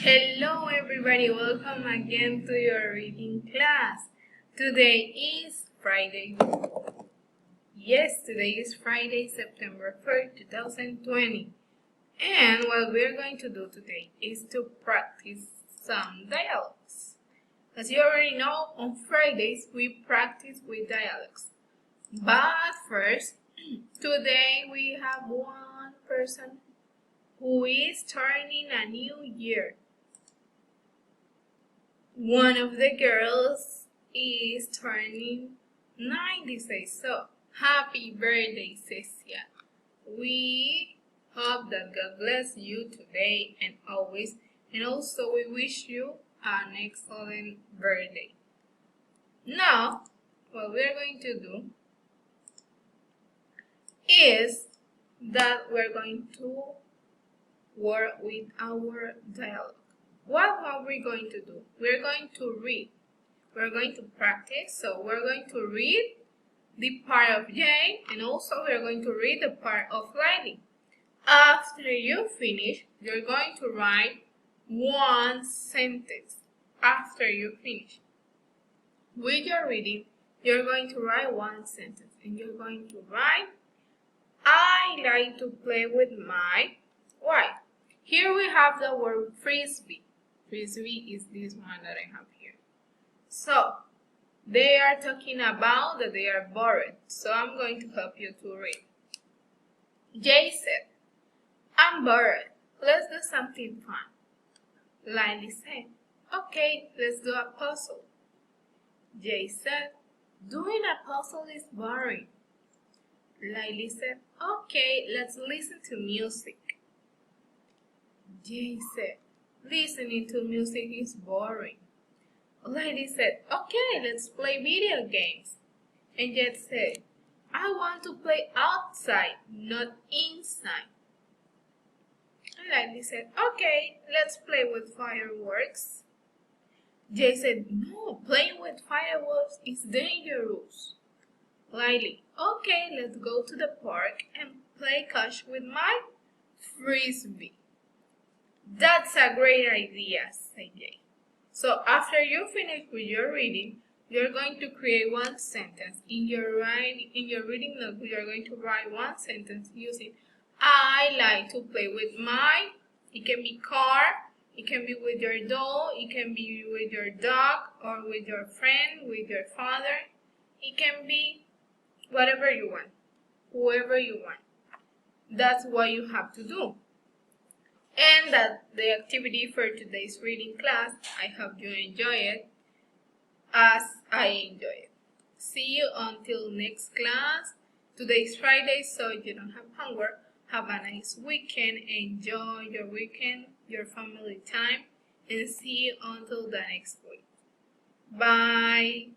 Hello everybody, welcome again to your reading class. Today is Friday. Yes, today is Friday, September 3rd, 2020. And what we're going to do today is to practice some dialogues. As you already know, on Fridays we practice with dialogues. But first, today we have one person who is turning a new year. One of the girls is turning 96, so happy birthday, Cecia. We hope that God bless you today and always, and also we wish you an excellent birthday. Now, what we're going to do is that we're going to work with our dialogue. What are we going to do? We're going to read. We're going to practice. So we're going to read the part of Jane and also we're going to read the part of Lily. After you finish, you're going to write one sentence. After you finish with your reading, you're going to write one sentence and you're going to write, I like to play with my wife. Here we have the word frisbee. Frisbee is this one that I have here. So, they are talking about that they are bored. So, I'm going to help you to read. Jay said, I'm bored. Let's do something fun. Lily said, okay, let's do a puzzle. Jay said, doing a puzzle is boring. Lily said, okay, let's listen to music. Jay said, listening to music is boring. Lily said, okay, let's play video games. And Jay said, I want to play outside, not inside. And Lily said, okay, let's play with fireworks. Jay said, no, playing with fireworks is dangerous. Lily, okay, let's go to the park and play catch with my frisbee. That's a great idea, said Jay. So after you finish with your reading, you're going to create one sentence. In your reading notebook, you're going to write one sentence using I like to play with my, it can be car, it can be with your doll, it can be with your dog, or with your friend, with your father. It can be whatever you want, whoever you want. That's what you have to do. And that's the activity for today's reading class. I hope you enjoy it as I enjoy it. See you until next class. Today's Friday, so you don't have homework. Have a nice weekend. Enjoy your weekend, your family time, and see you until the next week. Bye.